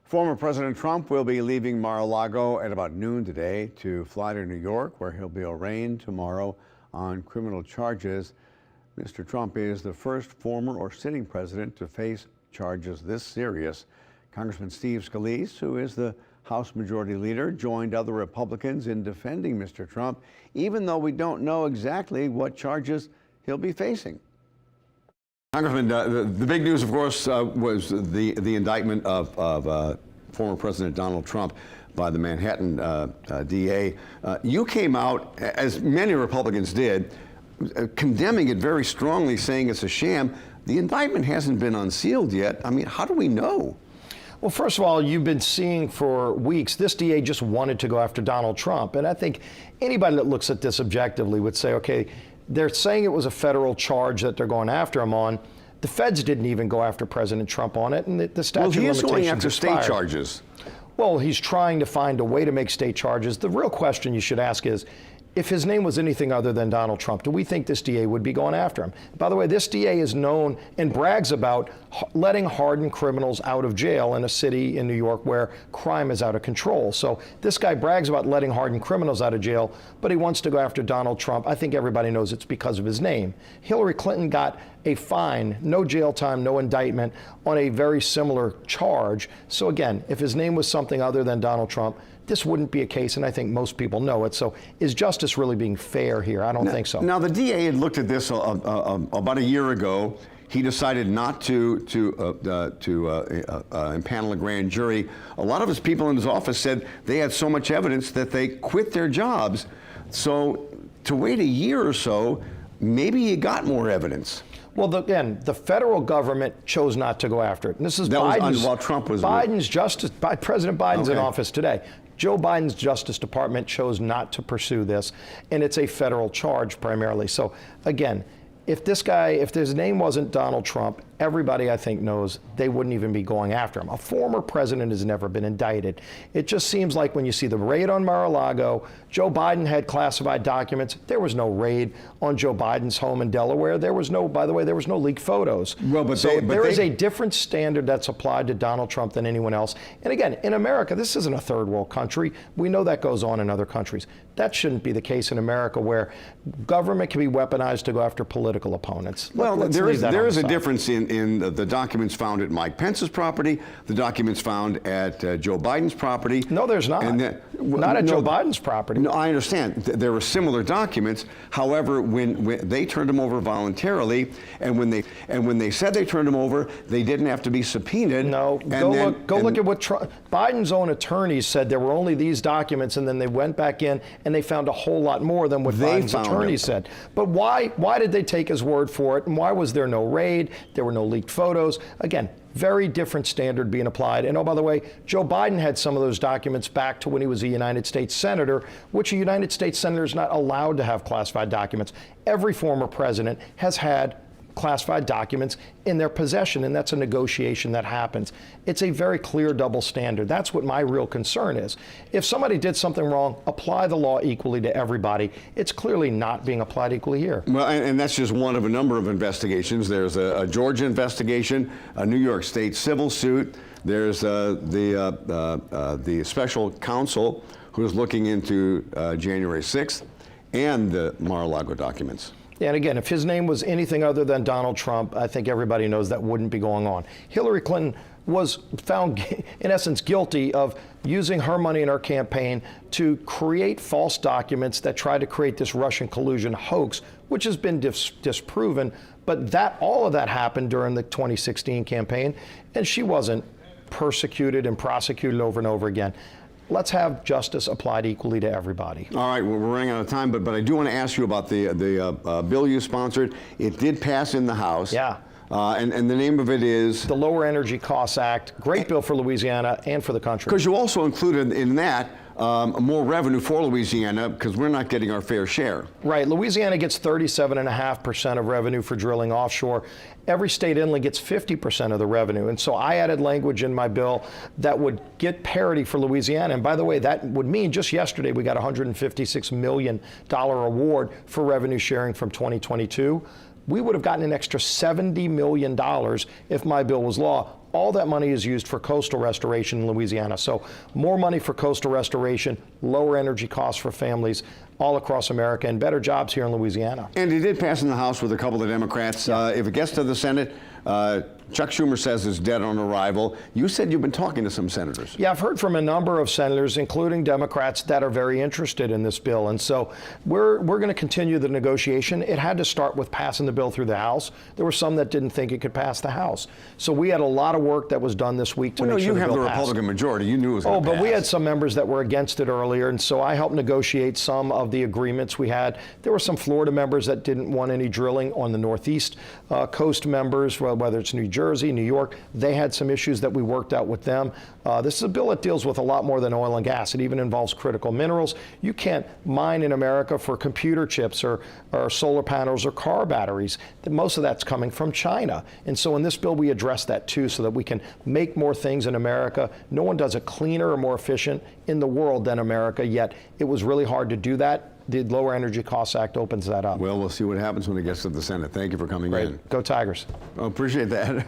Former President Trump will be leaving Mar-a-Lago at about noon today to fly to New York, where he'll be arraigned tomorrow on criminal charges. Mr. Trump is the first former or sitting president to face charges this serious. Congressman Steve Scalise, who is the House Majority Leader, joined other Republicans in defending Mr. Trump, even though we don't know exactly what charges he'll be facing. Congressman, the big news, of course, was the indictment of former President Donald Trump by the Manhattan DA. You came out, as many Republicans did, condemning it very strongly, saying it's a sham. The indictment hasn't been unsealed yet. I mean, how do we know? Well, first of all, you've been seeing for weeks, this DA just wanted to go after Donald Trump. And I think anybody that looks at this objectively would say, okay, they're saying it was a federal charge that they're going after him on. The feds didn't even go after President Trump on it, and the statute of limitations Well, he is going after expired. state charges. Well, he's trying to find a way to make state charges. The real question you should ask is, if his name was anything other than Donald Trump, do we think this DA would be going after him? By the way, this DA is known and brags about letting hardened criminals out of jail in a city in New York where crime is out of control. So this guy brags about letting hardened criminals out of jail, but he wants to go after Donald Trump. I think everybody knows it's because of his name. Hillary Clinton got a fine, no jail time, no indictment on a very similar charge. So again, if his name was something other than Donald Trump, this wouldn't be a case, and I think most people know it. So is justice really being fair here? I don't think so. Now, the DA had looked at this about a year ago. He decided not to impanel a grand jury. A lot of his people in his office said they had so much evidence that they quit their jobs. So to wait a year or so, maybe he got more evidence. Well, again, the federal government chose not to go after it. And this is while Trump was President Biden's in office today. Joe Biden's Justice Department chose not to pursue this, and it's a federal charge primarily. So again, if his name wasn't Donald Trump, everybody, I think, knows they wouldn't even be going after him. A former president has never been indicted. It just seems like when you see the raid on Mar-a-Lago, Joe Biden had classified documents. There was no raid on Joe Biden's home in Delaware. There was no, by the way, there was no leaked photos. Well, there is a different standard that's applied to Donald Trump than anyone else. And again, in America, this isn't a third world country. We know that goes on in other countries. That shouldn't be the case in America, where government can be weaponized to go after political opponents. Well, there is a difference in the documents found at Mike Pence's property, the documents found at Joe Biden's property. No, there's not. Not at Joe Biden's property. No, I understand. There were similar documents. However, when they turned them over voluntarily, and when they said they turned them over, they didn't have to be subpoenaed. No, go look at what Biden's own attorneys said. There were only these documents, and then they went back in and they found a whole lot more than what Biden's attorneys said. But why did they take his word for it? And why was there no raid? There were no leaked photos. Again, very different standard being applied. And oh, by the way, Joe Biden had some of those documents back to when he was a United States Senator, which a United States Senator is not allowed to have classified documents. Every former president has had classified documents in their possession, and that's a negotiation that happens. It's a very clear double standard. That's what my real concern is. If somebody did something wrong, apply the law equally to everybody. It's clearly not being applied equally here. Well, and that's just one of a number of investigations. There's a Georgia investigation, a New York State civil suit. There's the special counsel who's looking into January 6th and the Mar-a-Lago documents. And again, if his name was anything other than Donald Trump, I think everybody knows that wouldn't be going on. Hillary Clinton was found, in essence, guilty of using her money in her campaign to create false documents that tried to create this Russian collusion hoax, which has been disproven. But all of that happened during the 2016 campaign, and she wasn't persecuted and prosecuted over and over again. Let's have justice applied equally to everybody. All right, well, we're running out of time, but I do want to ask you about the bill you sponsored. It did pass in the House. Yeah. And the name of it is? The Lower Energy Costs Act. Great bill for Louisiana and for the country. Because you also included in that more revenue for Louisiana, because we're not getting our fair share. Right. Louisiana gets 37.5% of revenue for drilling offshore. Every state inland gets 50% of the revenue. And so I added language in my bill that would get parity for Louisiana. And by the way, that would mean just yesterday we got a $156 million award for revenue sharing from 2022. We would have gotten an extra $70 million if my bill was law. all that money is used for coastal restoration in Louisiana. So more money for coastal restoration, lower energy costs for families all across America, and better jobs here in Louisiana. And it did pass in the House with a couple of Democrats. If it gets to the Senate, Chuck Schumer says it's dead on arrival. You said you've been talking to some senators. Yeah, I've heard from a number of senators, including Democrats, that are very interested in this bill. And so we're going to continue the negotiation. It had to start with passing the bill through the House. There were some that didn't think it could pass the House. So we had a lot of work that was done this week to make sure the bill passed. You have the Republican majority. You knew it was going to pass. But we had some members that were against it earlier, and so I helped negotiate some of the agreements we had. There were some Florida members that didn't want any drilling on the Northeast coast members, whether it's New Jersey, New York. They had some issues that we worked out with them. This is a bill that deals with a lot more than oil and gas. It even involves critical minerals. You can't mine in America for computer chips or solar panels or car batteries. Most of that's coming from China. And so in this bill, we address that too, so that we can make more things in America. No one does it cleaner or more efficient in the world than America, yet it was really hard to do that. The Lower Energy Costs Act opens that up. Well, we'll see what happens when it gets to the Senate. Thank you for coming in. Go Tigers. I appreciate that.